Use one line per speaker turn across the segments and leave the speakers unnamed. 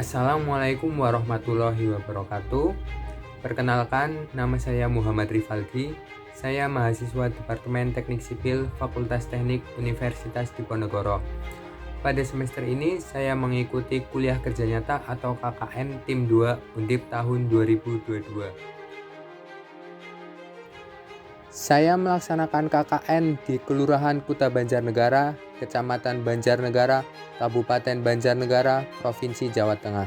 Assalamualaikum warahmatullahi wabarakatuh. Perkenalkan, nama saya Muhammad Rifaldi. Saya mahasiswa Departemen Teknik Sipil Fakultas Teknik Universitas Diponegoro. Pada semester ini, saya mengikuti kuliah kerja nyata atau KKN Tim 2 Undip tahun 2022. Saya melaksanakan KKN di Kelurahan Kuta Banjarnegara, Kecamatan Banjarnegara, Kabupaten Banjarnegara, Provinsi Jawa Tengah.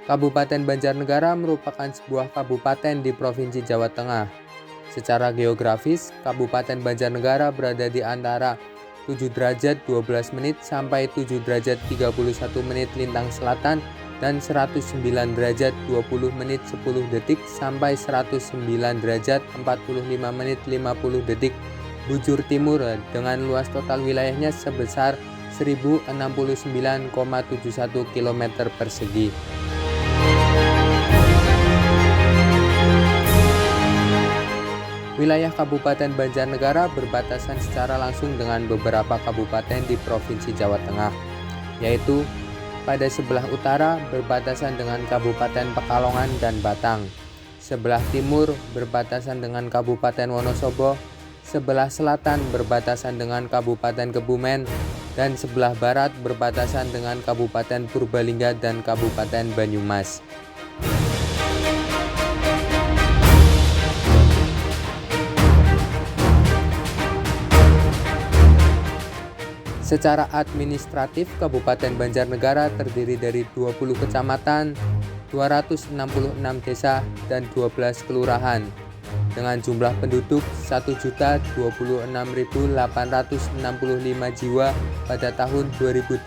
Kabupaten Banjarnegara merupakan sebuah kabupaten di Provinsi Jawa Tengah. Secara geografis, Kabupaten Banjarnegara berada di antara 7 derajat 12 menit sampai 7 derajat 31 menit lintang selatan dan 109 derajat 20 menit 10 detik sampai 109 derajat 45 menit 50 detik bujur timur dengan luas total wilayahnya sebesar 1069,71 km persegi. Wilayah Kabupaten Banjarnegara berbatasan secara langsung dengan beberapa kabupaten di Provinsi Jawa Tengah, yaitu pada sebelah utara berbatasan dengan Kabupaten Pekalongan dan Batang, sebelah timur berbatasan dengan Kabupaten Wonosobo, sebelah selatan berbatasan dengan Kabupaten Kebumen, dan sebelah barat berbatasan dengan Kabupaten Purbalingga dan Kabupaten Banyumas. Secara administratif, Kabupaten Banjarnegara terdiri dari 20 kecamatan, 266 desa, dan 12 kelurahan, dengan jumlah penduduk 1.026.865 jiwa pada tahun 2021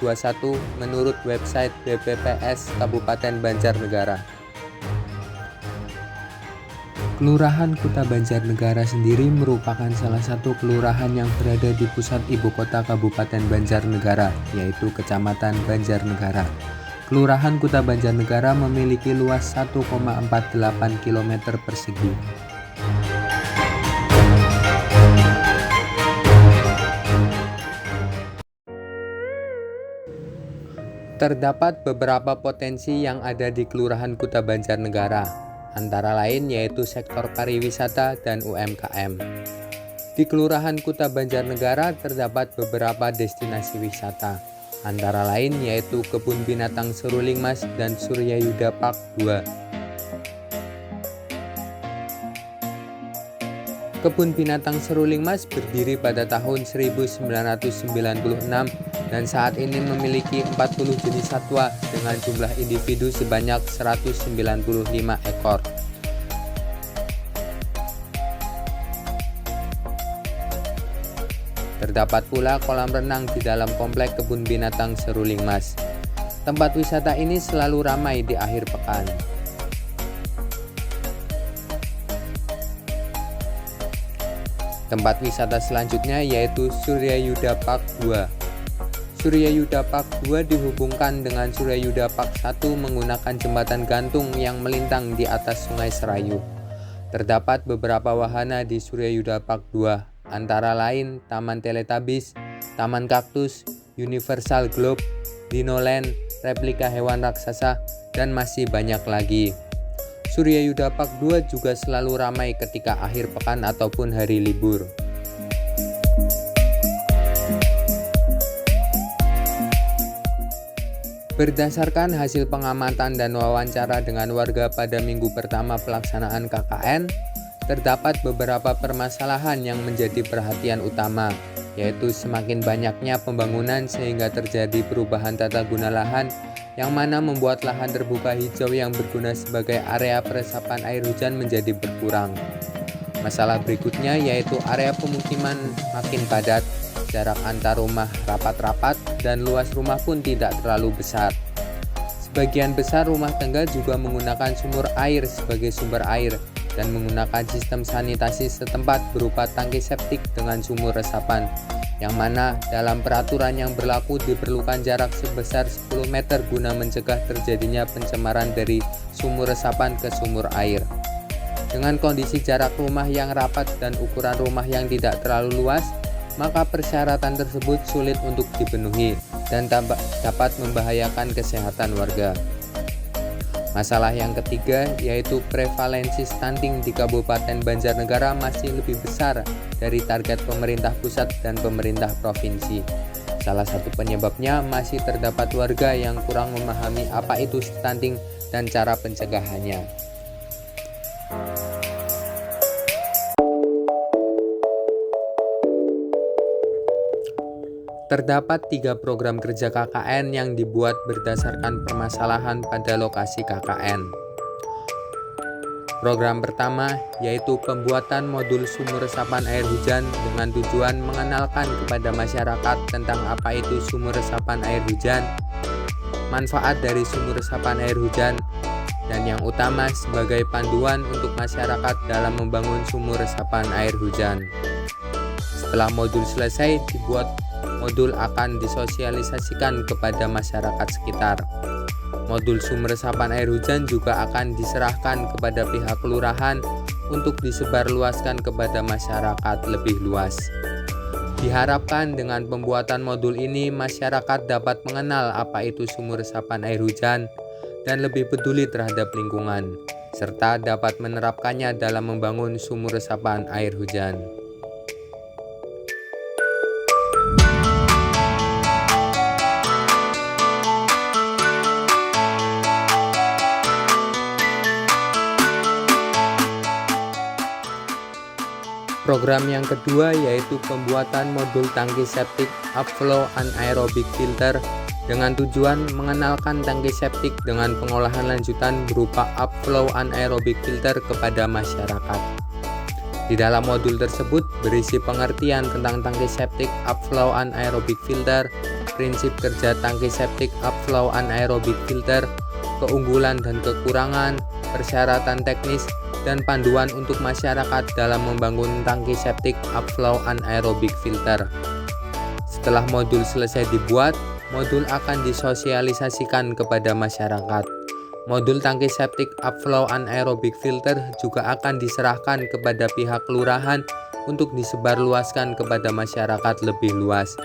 menurut website BPPS Kabupaten Banjarnegara. Kelurahan Kuta Banjarnegara sendiri merupakan salah satu kelurahan yang berada di pusat ibu kota Kabupaten Banjarnegara, yaitu Kecamatan Banjarnegara. Kelurahan Kuta Banjarnegara memiliki luas 1,48 km persegi. Terdapat beberapa potensi yang ada di Kelurahan Kuta Banjarnegara, antara lain yaitu sektor pariwisata dan UMKM. Di Kelurahan Kuta Banjarnegara terdapat beberapa destinasi wisata, antara lain yaitu Kebun Binatang Seruling Mas dan Suryayuda Park 2. Kebun Binatang Seruling Mas berdiri pada tahun 1996 dan saat ini memiliki 40 jenis satwa dengan jumlah individu sebanyak 195 ekor. Terdapat pula kolam renang di dalam komplek Kebun Binatang Seruling Mas. Tempat wisata ini selalu ramai di akhir pekan. Tempat wisata selanjutnya yaitu Suryayuda Park 2. Suryayuda Park 2 dihubungkan dengan Suryayuda Park 1 menggunakan jembatan gantung yang melintang di atas Sungai Serayu. Terdapat beberapa wahana di Suryayuda Park 2, antara lain Taman Teletubbies, Taman Kaktus, Universal Globe, Dinoland, replika hewan raksasa, dan masih banyak lagi. Suryayuda Park 2 juga selalu ramai ketika akhir pekan ataupun hari libur. Berdasarkan hasil pengamatan dan wawancara dengan warga pada minggu pertama pelaksanaan KKN, terdapat beberapa permasalahan yang menjadi perhatian utama, yaitu semakin banyaknya pembangunan sehingga terjadi perubahan tata guna lahan yang mana membuat lahan terbuka hijau yang berguna sebagai area peresapan air hujan menjadi berkurang. Masalah berikutnya yaitu area pemukiman makin padat, jarak antar rumah rapat-rapat, dan luas rumah pun tidak terlalu besar. Sebagian besar rumah tangga juga menggunakan sumur air sebagai sumber air dan menggunakan sistem sanitasi setempat berupa tangki septik dengan sumur resapan, yang mana dalam peraturan yang berlaku diperlukan jarak sebesar 10 meter guna mencegah terjadinya pencemaran dari sumur resapan ke sumur air. Dengan kondisi jarak rumah yang rapat dan ukuran rumah yang tidak terlalu luas, maka persyaratan tersebut sulit untuk dipenuhi dan dapat membahayakan kesehatan warga. Masalah yang ketiga yaitu prevalensi stunting di Kabupaten Banjarnegara masih lebih besar dari target pemerintah pusat dan pemerintah provinsi. Salah satu penyebabnya masih terdapat warga yang kurang memahami apa itu stunting dan cara pencegahannya. Terdapat 3 program kerja KKN yang dibuat berdasarkan permasalahan pada lokasi KKN. Program pertama yaitu pembuatan modul sumur resapan air hujan dengan tujuan mengenalkan kepada masyarakat tentang apa itu sumur resapan air hujan, manfaat dari sumur resapan air hujan, dan yang utama sebagai panduan untuk masyarakat dalam membangun sumur resapan air hujan. Setelah modul selesai, dibuat modul akan disosialisasikan kepada masyarakat sekitar. Modul sumur resapan air hujan juga akan diserahkan kepada pihak kelurahan untuk disebarluaskan kepada masyarakat lebih luas. Diharapkan dengan pembuatan modul ini masyarakat dapat mengenal apa itu sumur resapan air hujan dan lebih peduli terhadap lingkungan, serta dapat menerapkannya dalam membangun sumur resapan air hujan. Program yang kedua yaitu pembuatan modul tangki septic upflow anaerobic filter dengan tujuan mengenalkan tangki septic dengan pengolahan lanjutan berupa upflow anaerobic filter kepada masyarakat. Di dalam modul tersebut berisi pengertian tentang tangki septic upflow anaerobic filter, prinsip kerja tangki septic upflow anaerobic filter, keunggulan dan kekurangan, persyaratan teknis, dan panduan untuk masyarakat dalam membangun tangki septic upflow anaerobic filter. Setelah modul selesai dibuat, modul akan disosialisasikan kepada masyarakat. Modul tangki septic upflow anaerobic filter juga akan diserahkan kepada pihak kelurahan untuk disebarluaskan kepada masyarakat lebih luas.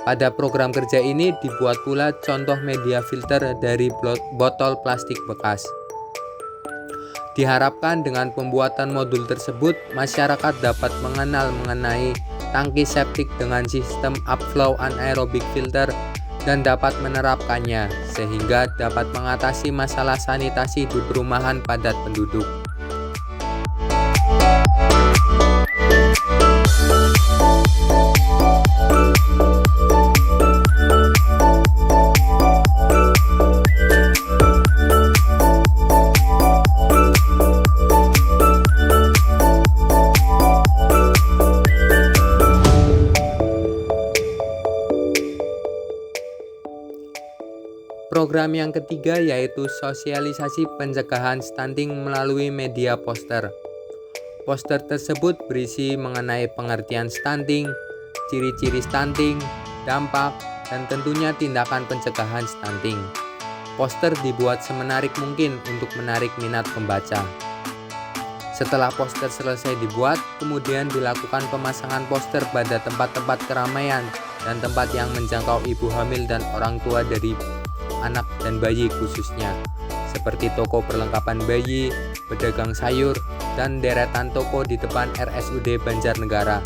Pada program kerja ini dibuat pula contoh media filter dari botol plastik bekas. Diharapkan dengan pembuatan modul tersebut, masyarakat dapat mengenal mengenai tangki septik dengan sistem upflow anaerobic filter dan dapat menerapkannya, sehingga dapat mengatasi masalah sanitasi di perumahan padat penduduk. Program yang ketiga yaitu sosialisasi pencegahan stunting melalui media poster. Poster tersebut berisi mengenai pengertian stunting, ciri-ciri stunting, dampak, dan tentunya tindakan pencegahan stunting. Poster dibuat semenarik mungkin untuk menarik minat pembaca. Setelah poster selesai dibuat, kemudian dilakukan pemasangan poster pada tempat-tempat keramaian dan tempat yang menjangkau ibu hamil dan orang tua dari anak dan bayi khususnya, seperti toko perlengkapan bayi, pedagang sayur, dan deretan toko di depan RSUD Banjarnegara.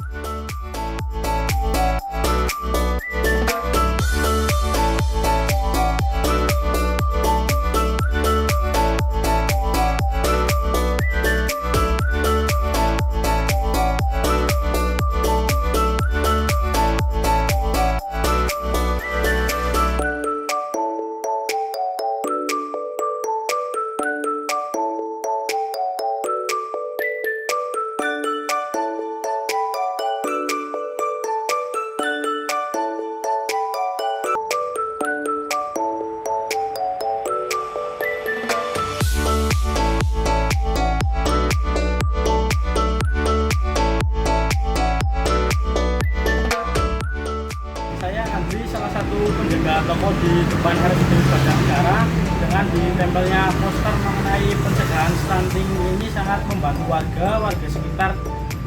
penjaga toko di depan RSUD Banjarnegara dengan ditempelnya poster mengenai pencegahan stunting ini sangat membantu warga sekitar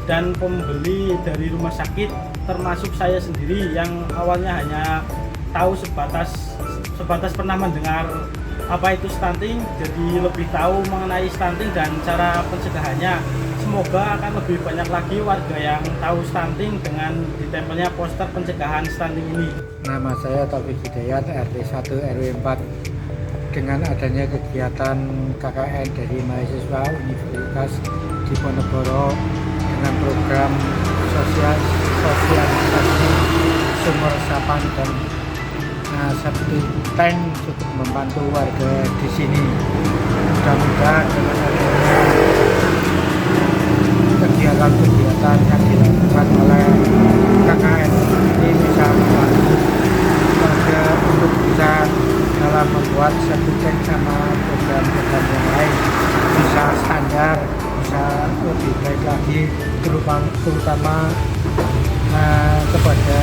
dan pembeli dari rumah sakit, termasuk saya sendiri yang awalnya hanya tahu sebatas pernah mendengar apa itu stunting, jadi lebih tahu mengenai stunting dan cara pencegahannya. Semoga akan lebih banyak lagi warga yang tahu stunting dengan ditempelnya poster pencegahan stunting ini.
Nama saya Taufik Hidayat, RT 1 RW 4. Dengan adanya kegiatan KKN dari mahasiswa Universitas Diponegoro dengan program sosialisasi sumur resapan dan septic tank cukup membantu warga di sini. Mudah-mudahan dengan adanya kegiatan-kegiatan yang dilakukan oleh KKN ini bisa membantu warga untuk bisa dalam membuat septic tank sama program-program yang lain bisa standar, bisa lebih baik lagi, terutama kepada